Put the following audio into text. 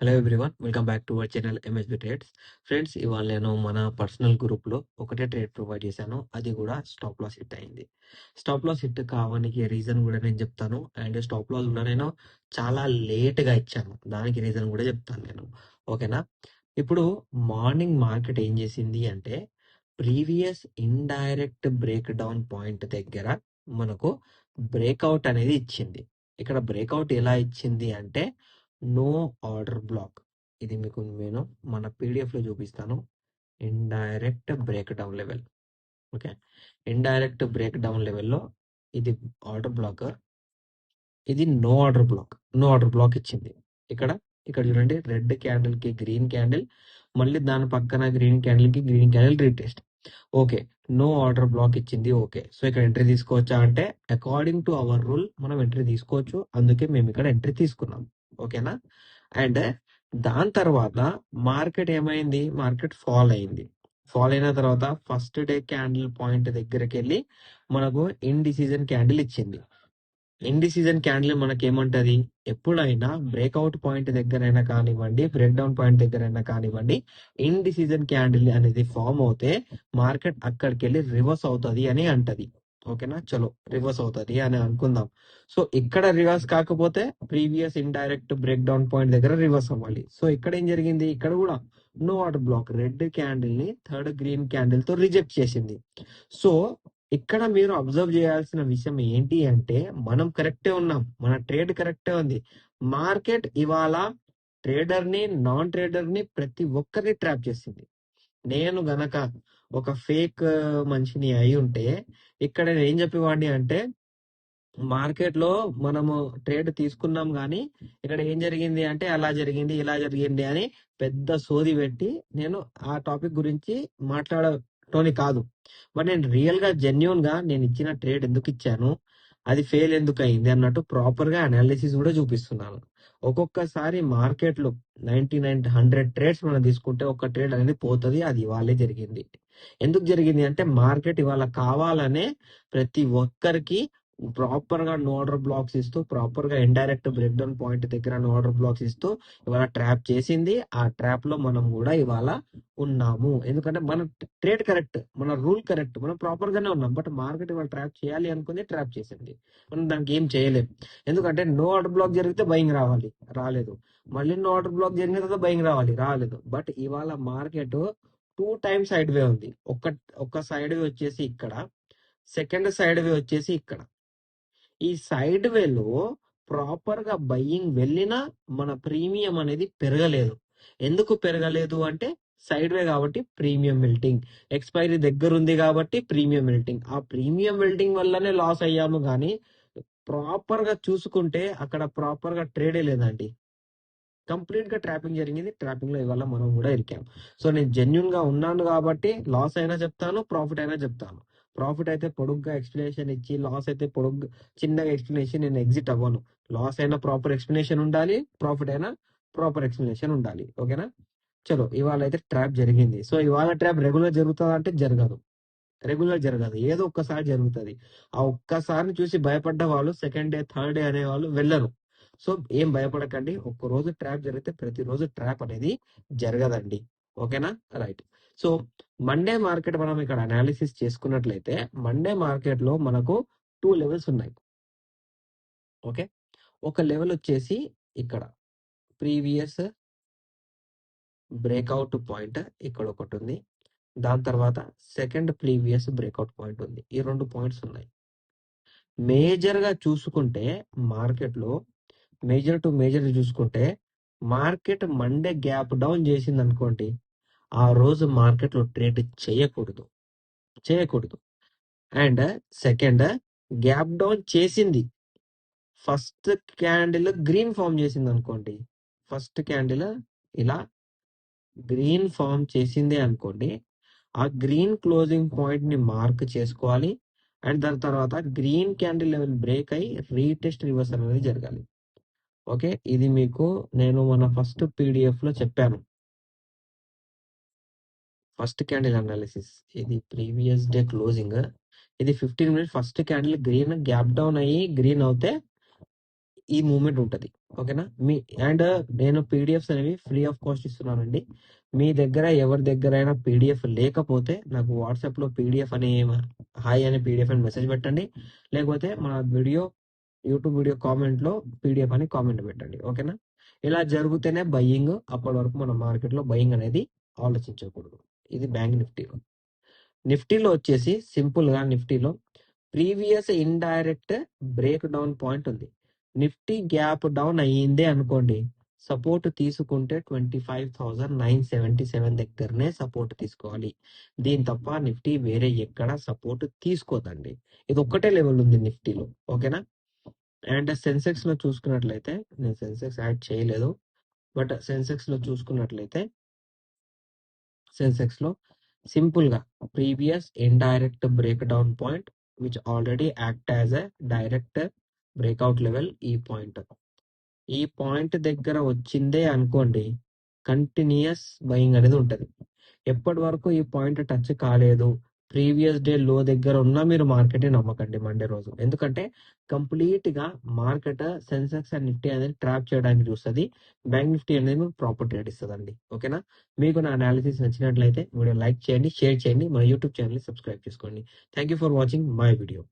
Hello everyone, welcome back to our channel MSB trades. Friends, ఇవాళ నేను మన personal గ్రూప్లో ఒకటే ట్రేడ్ ప్రొవైడ్ చేశాను. అది కూడా స్టాప్ లాస్ హిట్ అయింది. స్టాప్ లాస్ హిట్ కావడానికి రీజన్ కూడా నేను చెప్తాను. అండ్ స్టాప్ లాస్ కూడా నేను చాలా లేట్గా ఇచ్చాను, దానికి రీజన్ కూడా చెప్తాను నేను. ఓకేనా? ఇప్పుడు మార్నింగ్ మార్కెట్ ఏం చేసింది అంటే previous indirect break down point దగ్గర మనకు బ్రేక్అవుట్ అనేది ఇచ్చింది. ఇక్కడ బ్రేక్అవుట్ ఎలా ఇచ్చింది అంటే నో ఆర్డర్ బ్లాక్. ఇది మీకు నేను మన పీడిఎఫ్ లో చూపిస్తాను. Indirect break down level. Okay, indirect break down లెవెల్లో ఇది ఆర్డర్ బ్లాక్, ఇది no order block. No order block ఇచ్చింది. ఇక్కడ ఇక్కడ చూడండి, రెడ్ క్యాండిల్ కి గ్రీన్ క్యాండిల్, మళ్ళీ దాని పక్కన గ్రీన్ క్యాండిల్ కి green candle retest. Okay, no order block ఇచ్చింది. ఓకే, సో ఇక్కడ ఎంట్రీ తీసుకోవచ్చా అంటే అకార్డింగ్ టు అవర్ రూల్ మనం ఎంట్రీ తీసుకోవచ్చు. అందుకే మేము ఇక్కడ ఎంట్రీ తీసుకున్నాం. ఓకేనా? అండ్ దాని తర్వాత మార్కెట్ ఏమైంది? మార్కెట్ ఫాల్ అయింది. ఫాల్ అయిన తర్వాత ఫస్ట్ డే క్యాండిల్ పాయింట్ దగ్గరికి వెళ్ళి మనకు ఇండిసిజన్ క్యాండిల్ ఇచ్చింది. ఇండిసిజన్ క్యాండిల్ మనకేమంటది? ఎప్పుడైనా బ్రేక్అవుట్ పాయింట్ దగ్గరైనా కానివ్వండి, బ్రేక్ డౌన్ పాయింట్ దగ్గరైనా కానివ్వండి, ఇండిసిజన్ క్యాండిల్ అనేది ఫామ్ అవుతే మార్కెట్ అక్కడికి వెళ్ళి రివర్స్ అవుతుంది అని అంటది. ఓకేనా? చలో, రివర్స్ అవుతుంది అని అనుకుందాం. సో ఇక్కడ రివర్స్ కాకపోతే previous indirect break down point దగ్గర రివర్స్ అవ్వాలి. సో ఇక్కడ ఏం జరిగింది? ఇక్కడ కూడా no order block red candle ని థర్డ్ గ్రీన్ క్యాండిల్ తో రిజెక్ట్ చేసింది. సో ఇక్కడ మీరు అబ్జర్వ్ చేయాల్సిన విషయం ఏంటి అంటే మనం కరెక్టే ఉన్నాం, మన ట్రేడ్ కరెక్టే ఉంది. మార్కెట్ ఇవాళ ట్రేడర్ ని, నాన్ ట్రేడర్ ని, ప్రతి ఒక్కరిని ట్రాప్ చేసింది. నేను గనక ఒక ఫేక్ మనిషిని అయి ఉంటే ఇక్కడ నేను ఏం చెప్పేవాడిని అంటే మార్కెట్ లో మనము ట్రేడ్ తీసుకున్నాం కానీ ఇక్కడ ఏం జరిగింది అంటే అలా జరిగింది, ఇలా జరిగింది అని పెద్ద సోది పెట్టి నేను ఆ టాపిక్ గురించి మాట్లాడటోని కాదు. బట్ నేను రియల్ గా జెన్యున్ గా నేను ఇచ్చిన ట్రేడ్ ఎందుకు ఇచ్చాను, అది ఫెయిల్ ఎందుకు అయింది అన్నట్టు ప్రాపర్ గా అనాలిసిస్ కూడా చూపిస్తున్నాను. ఒక్కొక్కసారి మార్కెట్ లో 99-100 ట్రేడ్స్ మనం తీసుకుంటే ఒక ట్రేడ్ అనేది పోతుంది. అది ఇవాళే జరిగింది. ఎందుకు జరిగింది అంటే మార్కెట్ ఇవాళ కావాలనే ప్రతి ఒక్కరికి ప్రాపర్ గా నో ఆర్డర్ బ్లాక్స్ ఇస్తూ, ప్రాపర్ గా ఇండైరెక్ట్ బ్రేక్ డౌన్ పాయింట్ దగ్గర నో ఆర్డర్ బ్లాక్స్ ఇస్తూ ఇవాళ ట్రాప్ చేసింది. ఆ ట్రాప్ లో మనం కూడా ఇవాళ ఉన్నాము. ఎందుకంటే మన ట్రేడ్ కరెక్ట్, మన రూల్ కరెక్ట్, మనం ప్రాపర్ గానే ఉన్నాం. బట్ మార్కెట్ ఇవాళ ట్రాప్ చేయాలి అనుకుంది, ట్రాప్ చేసింది. మనం దానికి ఏం చేయలేం. ఎందుకంటే నో ఆర్డర్ బ్లాక్ జరిగితే బయింగ్ రావాలి, రాలేదు. మళ్ళీ నో ఆర్డర్ బ్లాక్ జరిగిన తర్వాత బయింగ్ రావాలి, రాలేదు. బట్ ఇవాళ మార్కెట్ 2 టైమ్స్ సైడ్ వే ఉంది. ఒక సైడ్ వే వచ్చేసి ఇక్కడ, సెకండ్ సైడ్ వే వచ్చేసి ఇక్కడ. ఈ సైడ్ వేలో ప్రాపర్ గా బయ్యింగ్ వెళ్ళినా మన ప్రీమియం అనేది పెరగలేదు. ఎందుకు పెరగలేదు అంటే సైడ్ వే కాబట్టి ప్రీమియం మిల్టింగ్, ఎక్స్పైరీ దగ్గర ఉంది కాబట్టి ప్రీమియం మిల్టింగ్. ఆ ప్రీమియం మిల్టింగ్ వల్లనే లాస్ అయ్యాము. కానీ ప్రాపర్ గా చూసుకుంటే అక్కడ ప్రాపర్ గా ట్రేడే లేదండి. కంప్లీట్ గా ట్రాపింగ్ జరిగింది. ట్రాపింగ్ లో ఇవాళ మనం కూడా ఇరికాం. సో నేను జెన్యున్ గా ఉన్నాను కాబట్టి లాస్ అయినా చెప్తాను, ప్రాఫిట్ అయినా చెప్తాను. ప్రాఫిట్ అయితే పొడుగ్గా ఎక్స్ప్లెనేషన్ ఇచ్చి, లాస్ అయితే పొడుగ్గా చిన్నగా ఎక్స్ప్లెనేషన్ నేను ఎగ్జిట్ అవ్వను. లాస్ అయినా ప్రాపర్ ఎక్స్ప్లెనేషన్ ఉండాలి, ప్రాఫిట్ అయినా ప్రాపర్ ఎక్స్ప్లెనేషన్ ఉండాలి. ఓకేనా? చలో, ఇవాళ అయితే ట్రాప్ జరిగింది. సో ఇవాళ ట్రాప్ రెగ్యులర్ జరుగుతుందా అంటే జరగదు. రెగ్యులర్ జరగదు, ఏదో ఒక్కసారి జరుగుతుంది. ఆ ఒక్కసారిని చూసి భయపడ్డ వాళ్ళు సెకండ్ డే, థర్డ్ డే అనే వాళ్ళు వెళ్ళరు. సో ఏం భయపడకండి. ఒక్క రోజు ట్రాప్ జరిగితే ప్రతిరోజు ట్రాప్ అనేది జరగదండి. ఓకేనా? రైట్. సో మండే మార్కెట్ మనం ఇక్కడ అనాలిసిస్ చేసుకున్నట్లయితే మండే మార్కెట్ లో మనకు 2 లెవెల్స్ ఉన్నాయి. ఓకే, ఒక లెవెల్ వచ్చేసి ఇక్కడ ప్రీవియస్ బ్రేక్అవుట్ పాయింట్ ఇక్కడ ఒకటి ఉంది. దాని తర్వాత సెకండ్ ప్రీవియస్ బ్రేక్అవుట్ పాయింట్ ఉంది. ఈ 2 పాయింట్స్ ఉన్నాయి. మేజర్ గా చూసుకుంటే మార్కెట్ లో మేజర్ టు మేజర్ చూసుకుంటే మార్కెట్ మండే గ్యాప్ డౌన్ చేసింది అనుకోండి, ఆ రోజు మార్కెట్ లో ట్రేడ్ చేయకూడదు. అండ్ సెకండ్, గ్యాప్ డౌన్ చేసింది, ఫస్ట్ క్యాండిల్ గ్రీన్ ఫామ్ చేసింది అనుకోండి, ఫస్ట్ క్యాండిల్ ఇలా గ్రీన్ ఫామ్ చేసింది అనుకోండి, ఆ గ్రీన్ క్లోజింగ్ పాయింట్ ని మార్క్ చేసుకోవాలి. అండ్ దాని తర్వాత గ్రీన్ క్యాండిల్ లెవెల్ బ్రేక్ అయ్యి రీటెస్ట్ రివర్సల్ అనేది జరగాలి. ఓకే, ఇది మీకు నేను మన ఫస్ట్ పీడిఎఫ్ లో చెప్పాను. ఫస్ట్ క్యాండిల్ అనాలిసిస్, ఇది ప్రీవియస్ డే క్లోజింగ్, ఇది 15 minutes first candle green gap down అయ్యి గ్రీన్ అవుతే ఈ మూవ్మెంట్ ఉంటది. ఓకేనా? అండ్ నేను పీడిఎఫ్స్ అనేవి ఫ్రీ ఆఫ్ కాస్ట్ ఇస్తున్నానండి. మీ దగ్గర ఎవరి దగ్గరైనా పీడిఎఫ్ లేకపోతే నాకు వాట్సాప్‌లో పీడిఎఫ్ అని హాయ్ అని పీడిఎఫ్ అని మెసేజ్ పెట్టండి. లేకపోతే మన యూట్యూబ్ వీడియో కామెంట్‌లో పీడిఎఫ్ అని కామెంట్ పెట్టండి. ఓకేనా? ఇలా జరిగితేనే బయింగ్. అప్పటి వరకు మనం మార్కెట్‌లో బయింగ్ అనేది ఆలోచించకూడదు. ఇది బ్యాంక్ నిఫ్టీలో. నిఫ్టీలో వచ్చేసి సింపుల్‌గా నిఫ్టీలో previous indirect break down point ఉంది. నిఫ్టీ గ్యాప్ డౌన్ అయ్యిందే అనుకోండి, సపోర్ట్ తీసుకుంటే 25,977 దగ్గరనే సపోర్ట్ తీసుకోవాలి. దీని తప్ప నిఫ్టీ వేరే ఎక్కడ సపోర్ట్ తీసుకోదండి. ఇది ఒక్కటే లెవెల్ ఉంది నిఫ్టీలో. ఓకేనా? అండ్ సెన్సెక్స్ లో చూసుకున్నట్లయితే, నేను సెన్సెక్స్ యాడ్ చేయలేదు, బట్ సెన్సెక్స్ లో చూసుకున్నట్లయితే సెన్సెక్స్ లో సింపుల్ గా previous indirect break down point which already act as a direct breakout level. ఈ పాయింట్ దగ్గర వచ్చిందే అనుకోండి, కంటిన్యూస్ బయింగ్ అనేది ఉంటది. ఎప్పటి వరకు ఈ పాయింట్ టచ్ కాలేదు, ప్రీవియస్ డే లో దగ్గర ఉన్నా మీరు మార్కెట్ నమ్మకండి మండే రోజు. ఎందుకంటే కంప్లీట్ గా మార్కెట్ సెన్సెక్స్ అండ్ నిఫ్టీ అనేది ట్రాప్ చేయడానికి చూస్తుంది. బ్యాంక్ నిఫ్టీ అనేది మీకు ప్రాపర్ ట్రేడ్ ఇస్తుందండి. ఓకేనా? మీకు నా అనాలిసిస్ నచ్చినట్లయితే వీడియో లైక్ చేయండి, షేర్ చేయండి, మన యూట్యూబ్ ఛానల్ సబ్స్క్రైబ్ చేసుకోండి. Thank you for watching my video.